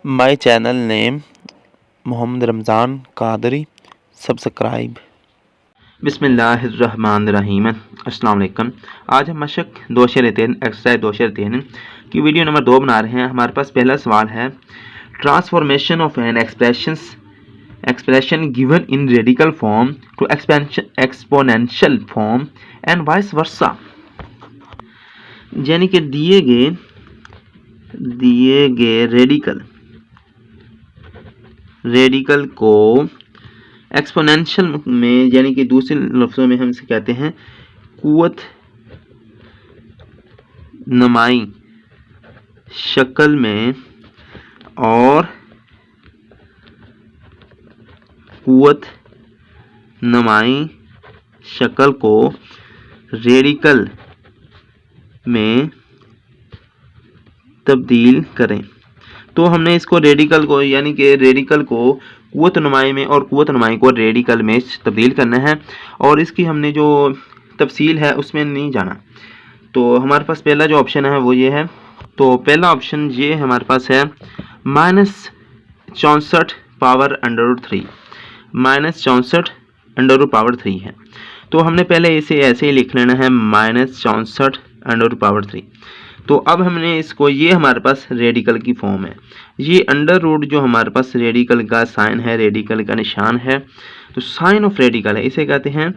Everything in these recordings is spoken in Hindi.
My channel name Mohammad Ramzan Qadri subscribe. बिस्मिल्लाहिर्रहमानिर्रहीम। अस्सलाम वालेकुम। आज हम मशक 2-3 एक्सरसाइज 2-3 की वीडियो नंबर 2 बना रहे हैं। हमारे पास पहला सवाल है, transformation of an expression given in radical form to exponential form and vice versa. यानी कि दिए गए रेडिकल को एक्सपोनेंशियल में, यानी कि दूसरे लफ्ज़ों में हम इसे कहते हैं कुव्वत नुमाई शक्ल में, और कुव्वत नुमाई शक्ल को रेडिकल में तब्दील करें। तो हमने इसको रेडिकल को, यानी कि रेडिकल को कुव्वत नुमाई में और कुव्वत नुमाई को रेडिकल में तब्दील करना है, और इसकी हमने जो तफसील है उसमें नहीं जाना। तो हमारे पास पहला जो ऑप्शन है वो ये है। तो पहला ऑप्शन ये हमारे पास है -64 पावर √3, -64 √3 है। तो हमने पहले इसे ऐसे ही लिख लेना है, -64 √3। तो अब हमने इसको, ये हमारे पास रेडिकल की फॉर्म है। ये अंडर रूट जो हमारे पास रेडिकल का साइन है, रेडिकल का निशान है, तो साइन ऑफ रेडिकल है, इसे कहते हैं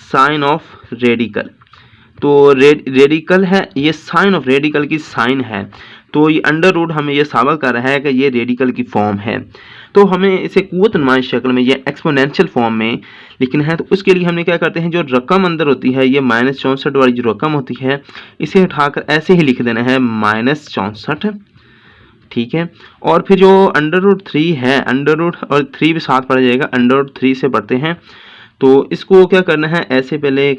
साइन ऑफ रेडिकल। तो रेडिकल है, ये साइन ऑफ रेडिकल की साइन है। तो ये अंडर रूट हमें ये साबित कर रहा है कि ये रेडिकल की फॉर्म है। तो हमें इसे कुव्वत नुमाई शक्ल में या एक्सपोनेंशियल फॉर्म में लिखना है। तो उसके लिए हमने क्या करते हैं, जो रकम अंदर होती है, ये -64 वाली जो रकम होती है, इसे उठाकर ऐसे ही लिख देना है -64, ठीक है। और फिर जो √3 है, अंडर रूट और 3 भी साथ पड़ जाएगा, √3 से पढ़ते हैं। तो इसको क्या करना है, ऐसे पहले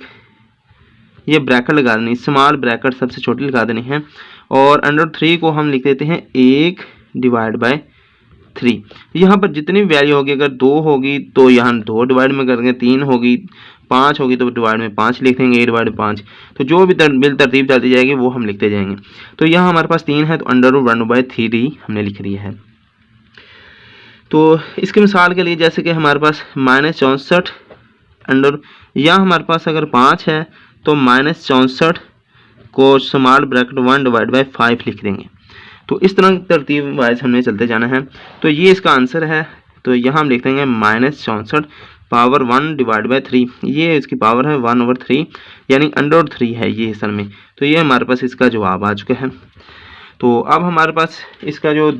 ये ब्रैकेट लगा देनी, स्मॉल ब्रैकेट सबसे छोटी लगा देनी है, और √3 को हम लिख देते हैं 1/3। यहाँ पर जितनी भी वैल्यू होगी, अगर 2 होगी तो यहाँ 2 डिवाइड में करेंगे, 3 होगी, 5 होगी तो डिवाइड में 5 लिख देंगे, 1/5। तो जो भी बिल तरतीब चलती जाएगी वो हम लिखते जाएंगे। तो यहाँ हमारे पास 3 है, तो √1/3 हमने लिख दिया है। तो इसकी मिसाल के लिए, जैसे कि हमारे पास -64 यहाँ हमारे पास अगर 5 है तो -64 को स्मॉल ब्रैकेट 1/5 लिख देंगे। तो इस तरह की तरतीब वाइज हमने चलते जाना है। तो ये इसका आंसर है। तो यहाँ हम लिख देंगे -64 पावर 1/3, ये इसकी पावर है 1/3, यानी √3 है ये असल में। तो ये हमारे पास इसका जवाब आ चुका है। तो अब हमारे पास इसका जो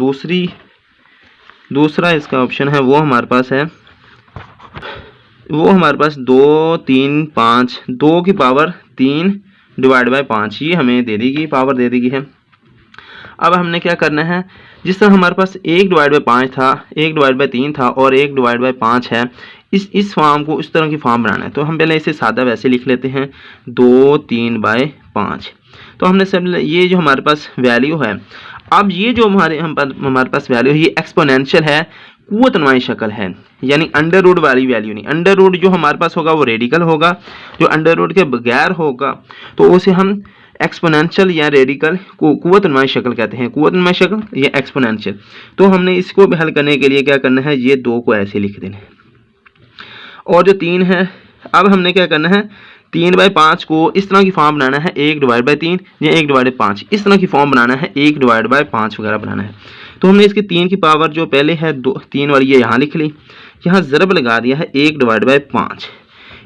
दूसरा इसका ऑप्शन है वो हमारे पास है, वो हमारे पास 2, 3, 5, 2 की पावर 3/5, ये हमें दे दी गई, पावर दे दी गई है। अब हमने क्या करना है, जिस तरह हमारे पास 1/5 था, 1/3 था और 1/5 है, इस फॉर्म को इस तरह की फॉर्म बनाना है। तो हम पहले इसे सादा वैसे लिख लेते हैं, 2, 3/5। तो हमने सब, ये जो हमारे पास वैल्यू है, अब ये जो हमारे पास वैल्यू है, ये एक्सपोनेंशियल है, कुव्वत नुमाई शक्ल है, यानी अंडर रूट वाली वैल्यू नहीं। अंडर रूट जो हमारे पास होगा वो रेडिकल होगा, जो अंडर रूट के बगैर होगा तो उसे हम एक्सपोनेंशियल या रेडिकल को कुव्वत नुमाई शक्ल कहते हैं, कुव्वत नुमाई शक्ल या एक्सपोनेंशियल। तो हमने इसको भी हल करने के लिए क्या करना है, ये 2 को ऐसे लिख देना है, और जो 3 है, अब हमने क्या करना है, 3/5 को इस तरह की फॉर्म बनाना है, 1/3 या 1/5, इस तरह की फॉर्म बनाना है, 1/5 वगैरह बनाना है। तो हमने इसकी 3 की पावर जो पहले है 3 वाली, ये यहाँ लिख ली, यहाँ ज़रब लगा दिया है 1/5।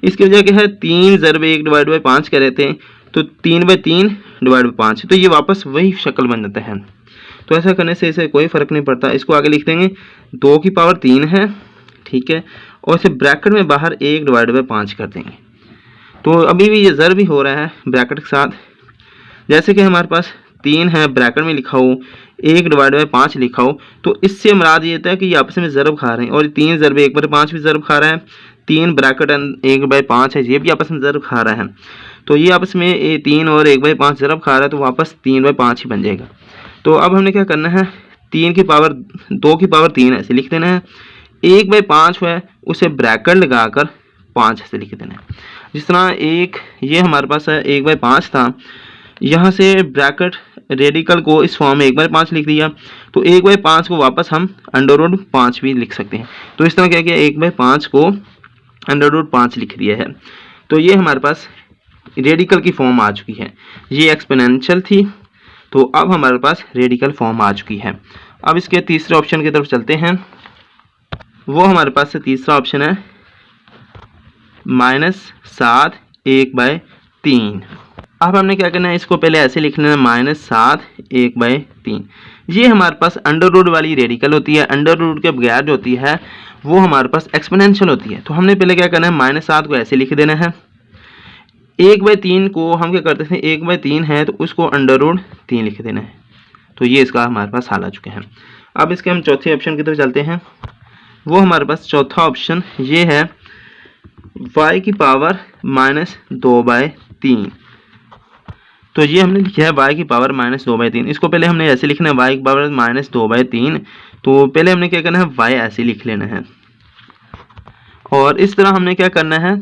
इसकी वजह क्या है, 3 ज़रब 1/5 कह रहे थे, तो 3/3/5, तो ये वापस वही शक्ल बन जाता है। तो ऐसा करने से इसे कोई फ़र्क नहीं पड़ता। इसको आगे लिख देंगे, 2 की पावर 3 है, ठीक है, और इसे ब्रैकेट में बाहर 1/5 कर देंगे। तो अभी भी ये ज़र भी हो रहा है ब्रैकेट के साथ, जैसे कि हमारे पास 3 है, ब्रैकेट में लिखा हो, 1/5 लिखा हो, तो इससे मुराद ये था कि ये आपस में ज़रब खा रहे हैं, और 3 ज़रब 1/5 भी ज़रब खा रहा है, 3 ब्रैकेट 1/5 है, ये भी आपस में ज़रब खा रहा है। तो ये आपस में 3 और 1/5 ज़रब खा रहा है, तो वापस 3/5 ही बन जाएगा। तो अब हमने क्या करना है, 2 की पावर 3 ऐसे लिख देना है, 1/5 है उसे ब्रैकेट लगाकर 5 ऐसे लिख देना है। जिस तरह ये हमारे पास है 1/5 था, यहाँ से ब्रैकेट रेडिकल को इस फॉर्म में 1/5 लिख दिया, तो 1/5 को वापस हम √5 भी लिख सकते हैं। तो इस तरह क्या किया, 1/5 को √5 लिख दिया है। तो ये हमारे पास रेडिकल की फॉर्म आ चुकी है। ये एक्सपोनेंशियल थी, तो अब हमारे पास रेडिकल फॉर्म आ चुकी है। अब इसके तीसरे ऑप्शन की तरफ चलते हैं। वो हमारे पास से तीसरा ऑप्शन है -7 1/3। अब हमने क्या करना है, इसको पहले ऐसे लिखना है -7 1/3। ये हमारे पास अंडर रूट वाली रेडिकल होती है। अंडर रूट के बगैर जो होती है वो हमारे पास एक्सपोनेंशियल होती है। तो हमने पहले क्या करना है, -7 को ऐसे लिख देना है। 1/3 को हम क्या करते थे, 1/3 है तो उसको √3 लिख देना है। तो ये इसका हमारे पास हाल आ चुके हैं। अब इसके हम चौथे ऑप्शन की तरफ चलते हैं। वो हमारे पास चौथा ऑप्शन ये है y की पावर -2/3। तो ये हमने लिखा है y की पावर -2/3। इसको पहले हमने ऐसे लिखना है y की पावर -2/3। तो पहले हमने क्या करना है, y ऐसे लिख लेना है। और इस तरह हमने क्या करना है,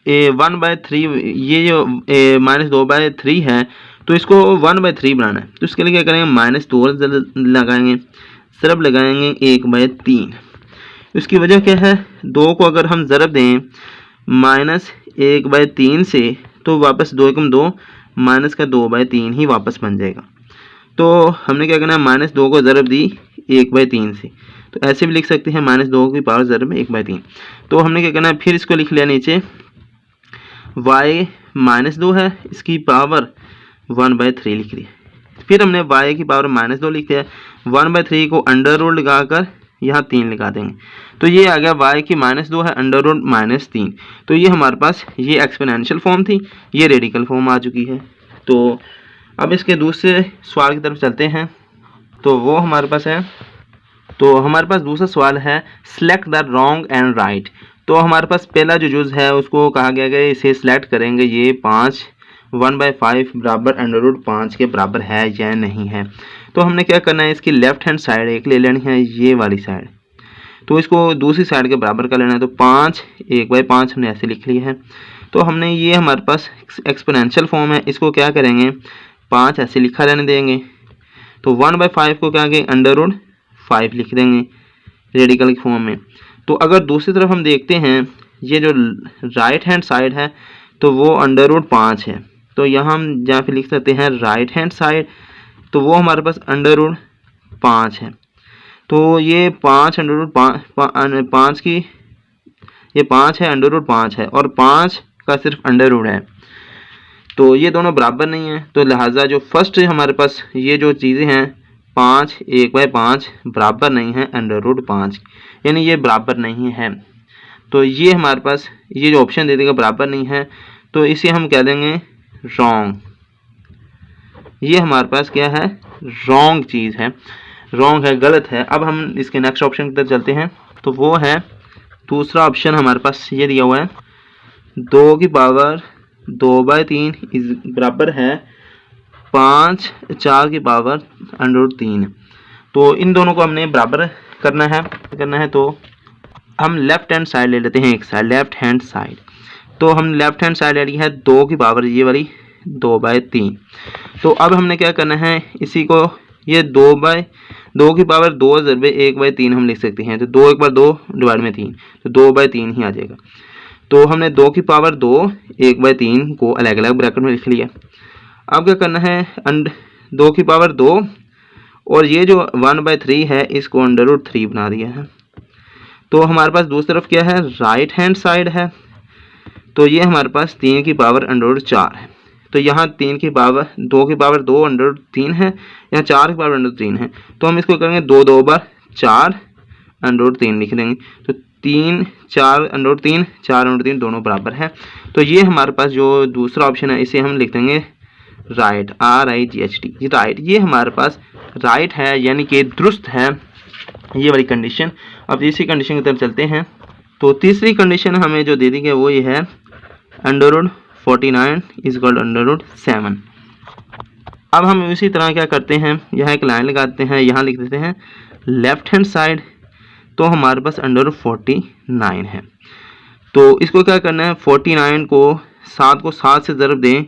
1/3 ये जो -2/3 है तो इसको 1/3 बनाना है। तो इसके लिए क्या करेंगे, -2 लगाएंगे, ज़रब लगाएंगे 1/3। इसकी वजह क्या है, 2 को अगर हम ज़रब दें -1/3 से तो वापस 2 एकम 2 माइनस का 2/3 ही वापस बन जाएगा। तो हमने क्या करना है, -2 को ज़रब दी 1/3 से, तो ऐसे भी लिख सकते हैं -2 की पावर ज़रब में 1/3। तो हमने क्या करना है, फिर इसको लिख लिया नीचे y -2 है, इसकी पावर 1/3 लिख दी। फिर हमने y की पावर -2 लिख दिया। 1/3 को अंडर रूट लगाकर यहाँ 3 लगा देंगे, तो ये आ गया y की -2 है अंडर रूट -3। तो ये हमारे पास ये एक्सपोनेंशियल फॉर्म थी, ये रेडिकल फॉर्म आ चुकी है। तो अब इसके दूसरे सवाल की तरफ चलते हैं। तो वो हमारे पास है, तो हमारे पास दूसरा सवाल है select the wrong and right. तो हमारे पास पहला जो जुज़ है उसको कहा गया कि इसे सिलेक्ट करेंगे, ये 5 1/5 बराबर √5 के बराबर है या नहीं है। तो हमने क्या करना है, इसकी लेफ्ट हैंड साइड एक ले लेनी है, ये वाली साइड, तो इसको दूसरी साइड के बराबर कर लेना है। तो 5 1/5 हमने ऐसे लिख लिया है। तो हमने ये हमारे पास एक्सपोनेंशियल फॉर्म है, इसको क्या करेंगे, 5 ऐसे लिखा रहने देंगे। तो 1/5 को क्या करेंगे, √5 लिख देंगे रेडिकल फॉर्म में। तो अगर दूसरी तरफ हम देखते हैं, ये जो राइट हैंड साइड है तो वो √5 है। तो यहाँ हम जहाँ पे लिख सकते हैं राइट हैंड साइड, तो वो हमारे पास √5 है। तो ये 5 5 की, ये 5 है √5 है और 5 का सिर्फ अंडर रूट है, तो ये दोनों बराबर नहीं है। तो लिहाजा जो फर्स्ट हमारे पास ये जो चीज़ें हैं 5 1/5 बराबर नहीं है √5, यानी ये बराबर नहीं है। तो ये हमारे पास ये जो ऑप्शन दे देगा बराबर नहीं है, तो इसे हम कह देंगे रॉन्ग। ये हमारे पास क्या है, रॉन्ग चीज़ है, रॉन्ग है, गलत है। अब हम इसके नेक्स्ट ऑप्शन की तरफ चलते हैं। तो वो है दूसरा ऑप्शन हमारे पास ये दिया हुआ है 2 की पावर 2/3 इस बराबर है 5 4 की पावर √3। तो इन दोनों को हमने बराबर करना है। तो हम लेफ्ट हैंड साइड ले लेते हैं, एक साइड लेफ्ट हैंड साइड। तो हम लेफ्ट हैंड साइड ले ली है 2 की पावर ये वाली 2/3। तो अब हमने क्या करना है, इसी को ये 2 की पावर 2 ज़रबे 1/3 हम लिख सकते हैं। तो 2 1 बार 2 डिवाइड में 3, तो 2/3 ही आ जाएगा। तो हमने 2 की पावर 2 1/3 को अलग अलग ब्रैकेट में लिख लिया। अब क्या करना है, 2 की पावर 2 और ये जो 1/3 है इसको √3 बना दिया है। तो हमारे पास दूसरी तरफ क्या है, राइट हैंड साइड है। तो ये हमारे पास 3 की पावर √4 है। तो यहाँ 3 की पावर 2 की पावर 2 √3 है, यहाँ 4 की पावर √3 है। तो हम इसको करेंगे 2 2 बार 4 √3 लिख देंगे। तो 3 4 √3 4 √3 दोनों बराबर है। तो ये हमारे पास जो दूसरा ऑप्शन है इसे हम लिख देंगे राइट, RIGHT, राइट। ये हमारे पास राइट है, यानी कि दुरुस्त है ये वाली कंडीशन। अब तीसरी कंडीशन की तरफ चलते हैं। तो तीसरी कंडीशन हमें जो दे दी गई वो ये है √49 = √7। अब हम इसी तरह क्या करते हैं, यहाँ एक लाइन लगाते हैं, यहाँ लिख देते हैं लेफ्ट हैंड साइड। तो हमारे पास √49 है। तो इसको क्या करना है, 49 को 7 से ज़रब दें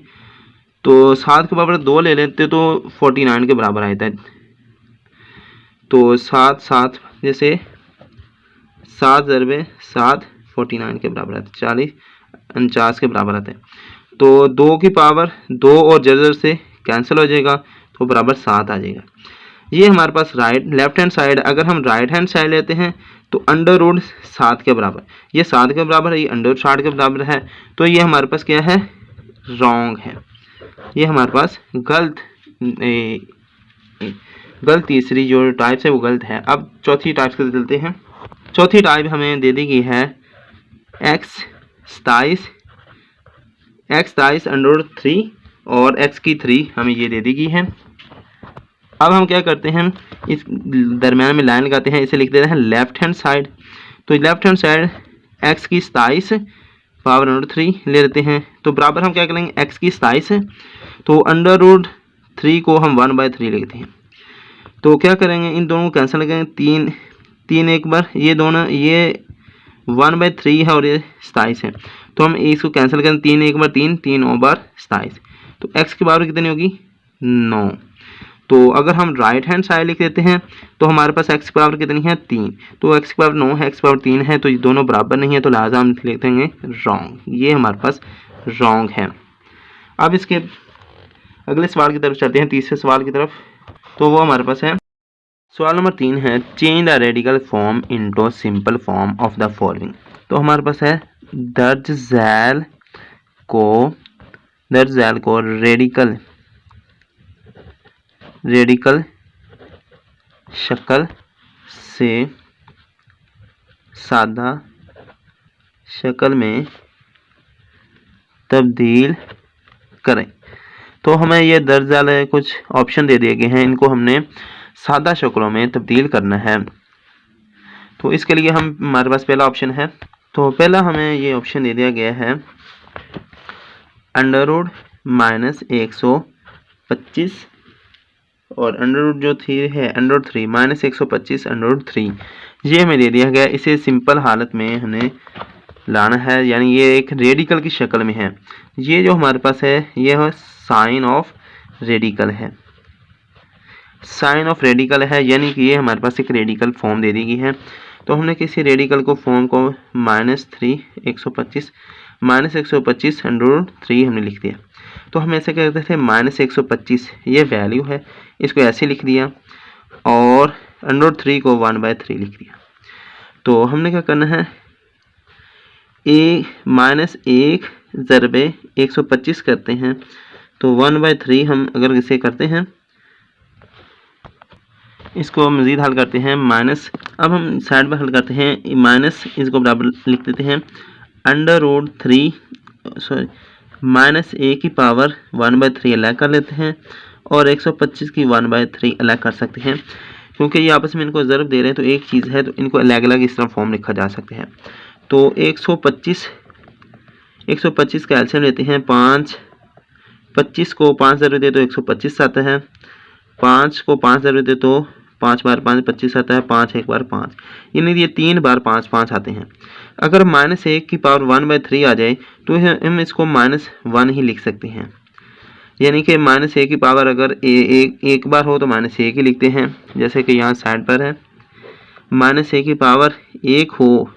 तो 7 के बराबर 2 ले लेते तो 49 के बराबर आता है। तो 7 7 जैसे 7 ज़रबे 7 49 के बराबर आता है, 40 49 के बराबर आता है। तो 2 की पावर 2 और जर से कैंसिल हो जाएगा तो बराबर 7 आ जाएगा। ये हमारे पास लेफ्ट हैंड साइड, अगर हम राइट हैंड साइड लेते हैं तो अंडर रूट 7 के बराबर, ये 7 के बराबर है, ये अंडर 60 के बराबर है, तो ये हमारे पास क्या है, रॉन्ग है। ये हमारे पास गलत तीसरी जो टाइप्स है वो गलत है। अब चौथी टाइप्स के चलते हैं। चौथी टाइप हमें दे दी गई है x 27 अंडर 3 और x की 3 हमें ये दे दी गई है। अब हम क्या करते हैं, इस दरम्यान में लाइन लगाते हैं, इसे लिख देते हैं लेफ्ट हैंड साइड। तो लेफ्ट हैंड साइड x की 27 पावर अंडर 3 ले लेते हैं, तो बराबर हम क्या करेंगे, x की 27 है तो अंडर रूट 3 को हम 1/3 लिखते हैं। तो क्या करेंगे, इन दोनों को कैंसिल करेंगे, 3 एक बार, ये दोनों, ये 1/3 है और ये 27 है, तो हम इसको कैंसिल करें, 3 एक बार 3 और बार 27, तो x की पावर कितनी होगी, 9। तो अगर हम राइट हैंड साइड लिख देते हैं तो हमारे पास x की पावर कितनी है, 3, तो x की पावर 9 है, x की पावर 3 है, तो ये दोनों बराबर नहीं है, तो लिहाजा हम लिख देंगे रॉन्ग। ये हमारे पास रॉन्ग है। अब इसके अगले सवाल की तरफ चलते हैं, तीसरे सवाल की तरफ। तो वो हमारे पास है सवाल नंबर 3 है, change the radical form into simple form of the following. तो हमारे पास है दर्ज झैल को रेडिकल शक्ल से सादा शक्ल में तब्दील करें। तो हमें ये दर्ज झैल कुछ ऑप्शन दे दिए गए हैं, इनको हमने सादा शक्लों में तब्दील करना है। तो इसके लिए हमारे पास पहला ऑप्शन है, तो पहला हमें ये ऑप्शन दे दिया गया है अंडर रूट -125 और अंडर रूट जो 3 है अंडर 3 -125 अंडर 3, ये हमें दे दिया गया। इसे सिंपल हालत में हमें लाना है, यानी ये एक रेडिकल की शक्ल में है। ये जो हमारे पास है ये साइन ऑफ रेडिकल है, साइन ऑफ रेडिकल है, यानी कि ये हमारे पास एक रेडिकल फॉर्म दे दी गई है। तो हमने किसी रेडिकल को फॉर्म को -125 अंडर 3 हमने लिख दिया। तो हम ऐसे करते थे, -125 ये वैल्यू है, इसको ऐसे लिख दिया और अंडर 3 को 1/3 लिख दिया। तो हमने क्या करना है, -1 ज़रबे 125 करते हैं, तो 1/3 हम अगर इसे करते हैं, इसको मज़ीद हल करते हैं माइनस, अब हम साइड पर हल करते हैं, माइनस इसको बराबर लिख देते हैं अंडर रूट 3 -a की पावर 1/3 अलग कर लेते हैं और 125 की 1/3 अलग कर सकते हैं, क्योंकि ये आपस में इनको ज़रब दे रहे हैं तो एक चीज़ है, तो इनको अलग अलग इस तरह फॉर्म लिखा जा सकते हैं। तो 125 का एलसीएम लेते हैं, 25 को 5 ज़रब दे तो 125 आता है, 5 को 5 ज़रब दे तो 5 बार 5 25 आता है, 5 एक बार 5, यानी ये 3 बार 5 5 आते हैं। अगर -1 की पावर 1/3 आ जाए तो हम इसको -1 ही लिख सकते हैं, यानी कि -1 की पावर अगर एक बार हो तो -1 ही लिखते हैं, जैसे कि यहाँ साइड पर है, -1 की पावर 1 हो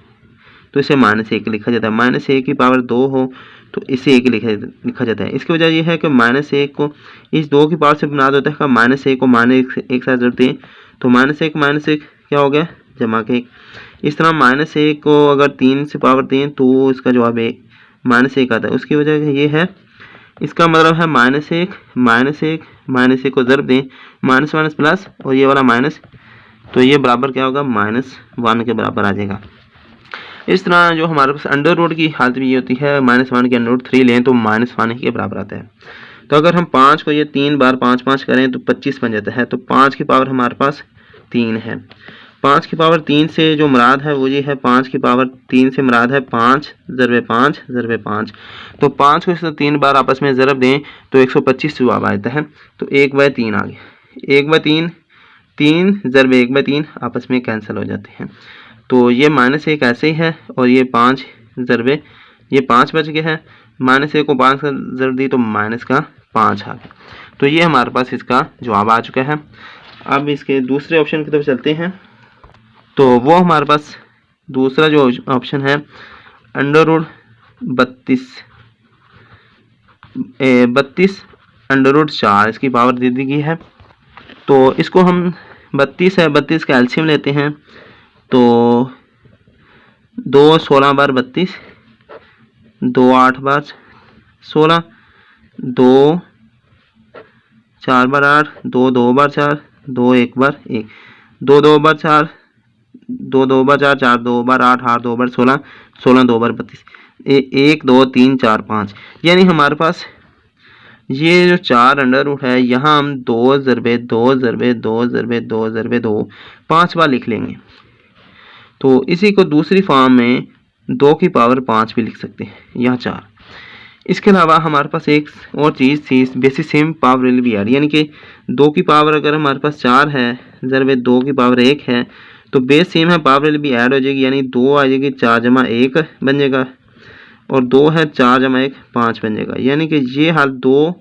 तो इसे -1 लिखा जाता है, -1 की पावर 2 हो तो इसे 1 लिखा जाता है। इसकी वजह यह है कि -1 को इस 2 की पावर से बुनियाद होता है, -1 को -1 साथ जोड़ते हैं तो -1 क्या हो गया, जमा के 1। इस तरह -1 को अगर 3 से पावर दें तो इसका जवाब -1 आता है। उसकी वजह ये है, इसका मतलब है -1 को ज़रब दें, माइनस प्लस और ये वाला माइनस, तो ये बराबर क्या होगा, -1 के बराबर आ जाएगा। इस तरह जो हमारे पास अंडर रूट की हालत भी ये होती है, -1 के अंडर रूट 3 लें तो -1 ही के बराबर आता है। तो अगर हम 5 को ये 3 बार 5 5 करें तो 25 बन जाता है, तो 5 की पावर हमारे पास 3 है। 5 की पावर 3 से जो मुराद है वो ये है, 5 की पावर 3 से मुराद है 5 ज़रबे 5 ज़रबे 5, तो 5 को इससे 3 बार आपस में ज़रब दें तो 125 जवाब आता है, तो 1/3 आ गया। 1/3 3 ज़रबे 1/3 आपस में कैंसिल हो जाते हैं, तो ये -1 ऐसे ही है और ये 5 ज़रबे ये 5 बच गया है, -1 को 5 का ज़रब दी तो 5 आ गया। तो ये हमारे पास इसका जवाब आ चुका है। अब इसके दूसरे ऑप्शन की तरफ चलते हैं। तो वो हमारे पास दूसरा जो ऑप्शन है √32 √4 इसकी पावर दे दी गई है। तो इसको हम 32 है, 32 का एलसीएम लेते हैं। तो 2 16 बार 32, 2 8 बार 16, 2 4 बार 8, 2 2 बार 4, 2 1 बार 1, 2 2 बार 4, 2 2 बार 4, 4 2 बार 8, 8 2 बार 16, 16 2 बार 32, 1 2 3 4 5। यानी हमारे पास ये जो 4 अंडर रूट है, यहाँ हम 2 ज़रबे 2 ज़रबे 2 ज़रबे 2 ज़रबे 2 5 बार लिख लेंगे। तो इसी को दूसरी फॉर्म में 2 की पावर 5 भी लिख सकते हैं, यहाँ 4। इसके अलावा हमारे पास एक और चीज़ थी, बेसिस सेम पावर भी आ रही है, यानी कि 2 की पावर अगर हमारे पास 4 है ज़रबे 2 की पावर 1 है, तो बेस सेम है, पावर भी ऐड हो जाएगी, यानी 2 आ जाएगी, 4 जमा 1 बन जाएगा, और 2 है 4 जमा 1 5 बन जाएगा। यानी कि ये हाल 2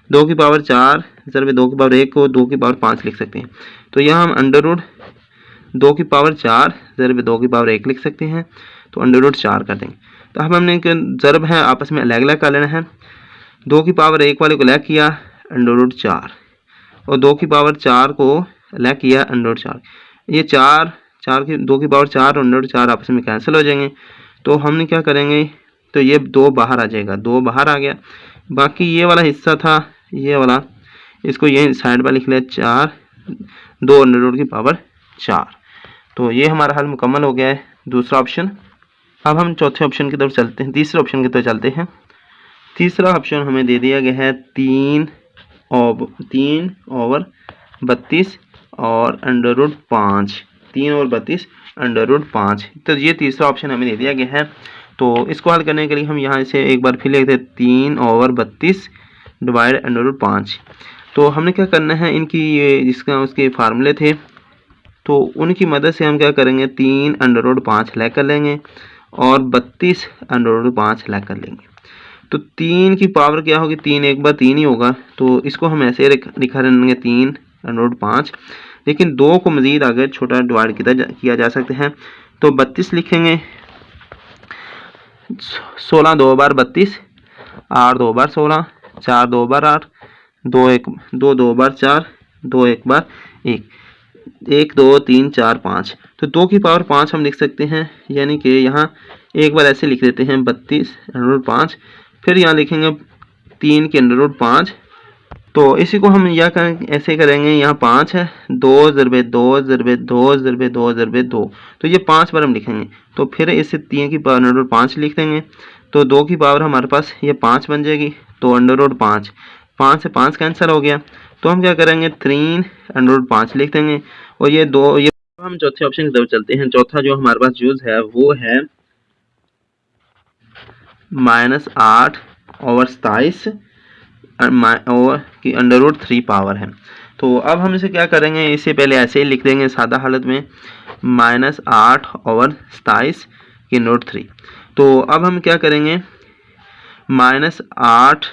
की पावर 4 ज़रबे 2 की पावर 1 को 2 की पावर 5 लिख सकते हैं। तो यहाँ हम √2 की पावर 4 ज़रबे 2 की पावर 1 लिख सकते हैं। तो √4 कर देंगे। तो अब हमने ज़रब है आपस में अलग अलग कर लेना है। 2 की पावर 1 वाले को अलग किया √4, और 2 की पावर 4 को अलग किया √4। ये 2 की पावर 4 और √4 आपस में कैंसिल हो जाएंगे। तो हमने क्या करेंगे, तो ये 2 बाहर आ जाएगा, 2 बाहर आ गया। बाकी ये वाला हिस्सा था, ये वाला, इसको ये साइड पर लिख लिया 4, 2 √की पावर 4। तो ये हमारा हल मुकम्मल हो गया है, दूसरा ऑप्शन। अब हम चौथे ऑप्शन की तरफ चलते हैं, तीसरे ऑप्शन की तरफ चलते हैं। तीसरा ऑप्शन हमें दे दिया गया है 3 ओवर 32 और √5, 3 और 32 √5। तो ये तीसरा ऑप्शन हमें दे दिया गया है। तो इसको हल करने के लिए हम यहाँ इसे एक बार फिर लिखते हैं 3 ओवर 32 डिवाइड √5। तो हमने क्या करना है, इनकी ये जिसका उसके फार्मूले थे, तो उनकी मदद से हम क्या करेंगे, 3 √5 अलग कर लेंगे और 32 √5 अलग कर लेंगे। तो 3 की पावर क्या होगी, 3 एक बार 3 ही होगा। तो इसको हम ऐसे लिखा रहेंगे 3 √5, लेकिन 2 को मज़ीद आगे छोटा डिवाइड किया जा सकते हैं। तो 32 लिखेंगे, 16 2 बार 32, 8 2 बार 16, 4 2 बार 8, 2 2 बार 4, 2 1 बार 1, 1 2 3 4 5। तो 2 की पावर 5 हम लिख सकते हैं, यानी कि यहाँ एक बार ऐसे लिख देते हैं 32 √5, फिर यहाँ लिखेंगे 3 के √5। तो इसी को हम यह ऐसे करेंगे, यहाँ 5 है, 2 ज़रबे 2 ज़रबे 2 ज़रबे 2 ज़रबे 2, तो ये 5 बार हम लिखेंगे। तो फिर इसे 3 की पावर √5 लिख देंगे। तो 2 की पावर हमारे पास ये 5 बन जाएगी। तो √5, 5 से 5 कैंसिल हो गया। तो हम क्या करेंगे, 3 √5 लिख देंगे। और ये 2, ये हम चौथे ऑप्शन की तरफ चलते हैं। चौथा जो हमारे पास यूज़ है वो है -8 ओवर 27 की √3 पावर है। तो अब हम इसे क्या करेंगे, इसे पहले ऐसे ही लिख देंगे सादा हालत में, -8 ओवर 27 की √3। तो अब हम क्या करेंगे, -8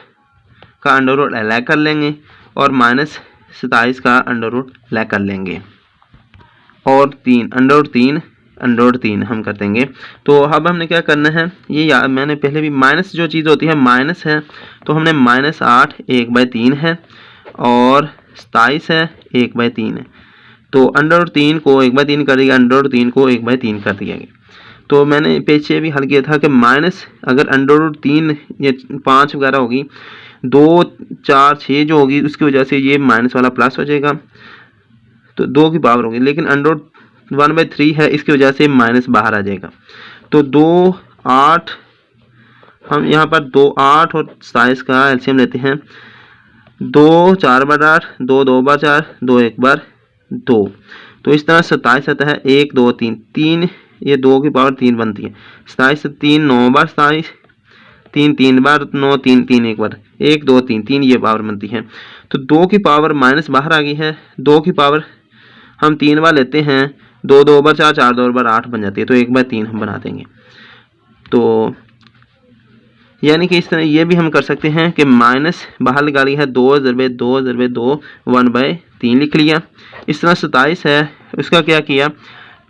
का √ अलग कर लेंगे और -27 का √ अलग कर लेंगे, और 3 हम कर देंगे। तो अब हमने क्या करना है, ये मैंने पहले भी माइनस जो चीज़ होती है माइनस है, तो हमने -8 1/3 है और 27 है 1/3 है। तो √3 को 1/3 कर दिया, √3 को 1/3 कर दिया गया। तो मैंने पीछे भी हल किया था कि माइनस अगर √3 या 5 वगैरह होगी, 2 4 6 जो होगी, उसकी वजह से ये माइनस वाला प्लस हो जाएगा, तो 2 की पावर होगी। लेकिन √1/3 है, इसकी वजह से माइनस बाहर आ जाएगा। तो 2 8, हम यहाँ पर 2 8 और 27 का एलसीएम लेते हैं। 2 4 बार 8, 2 2 बार 4, 2 1 बार 2। तो इस तरह 27 आता है 1 2 3 3, ये 2 की पावर 3 बनती है। 27 से 3 9 बार 27, 3 3 बार 9, 3 3 एक बार 1 2 3 3, ये पावर बनती है। तो 2 की पावर माइनस बाहर आ गई है। 2 की पावर हम 3 बार लेते हैं, 2 2 बार 4, 4 2 बार 8 बन जाती है। तो 1/3 हम बना देंगे। तो यानी कि इस तरह ये भी हम कर सकते हैं कि माइनस बाहर लगा लिया है 2/2/2 1/3 लिख लिया। इस तरह 27 है, उसका क्या किया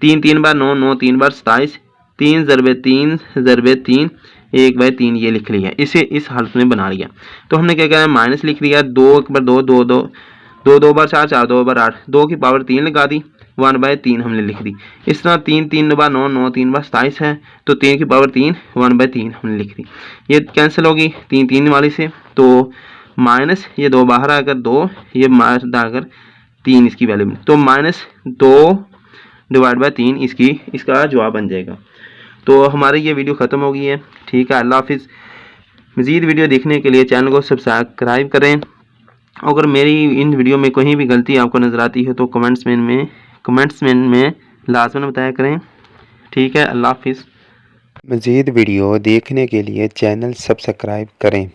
3 बार 9 9 3 बार 27 3/3 1/3 ये लिख लिया। इसे इस हालत में बना लिया। तो हमने क्या किया माइनस लिख दिया 2 बार 4 4 2 बार 8 2 की पावर 3 लगा दी 1/3 हमने लिख दी। इस तरह 3 बार 9 9 3 बार 27 है तो 3 की पावर 3 1/3 हमने लिख दी। ये कैंसिल होगी 3 वाली से, तो माइनस ये 2 बाहर आकर 2 ये माइनस आकर 3 इसकी वैल्यू में, तो -2/3 इसका जवाब बन जाएगा। तो हमारी ये वीडियो ख़त्म हो गई है। ठीक है, अल्लाह हाफिज़। मज़ीद वीडियो देखने के लिए चैनल को सब्सक्राइब करें। अगर मेरी इन वीडियो में कहीं भी गलती आपको नज़र आती है तो कमेंट्स में लाजमन बताया करें। ठीक है, अल्लाह हाफिज़। मज़ीद वीडियो देखने के लिए चैनल सब्सक्राइब करें।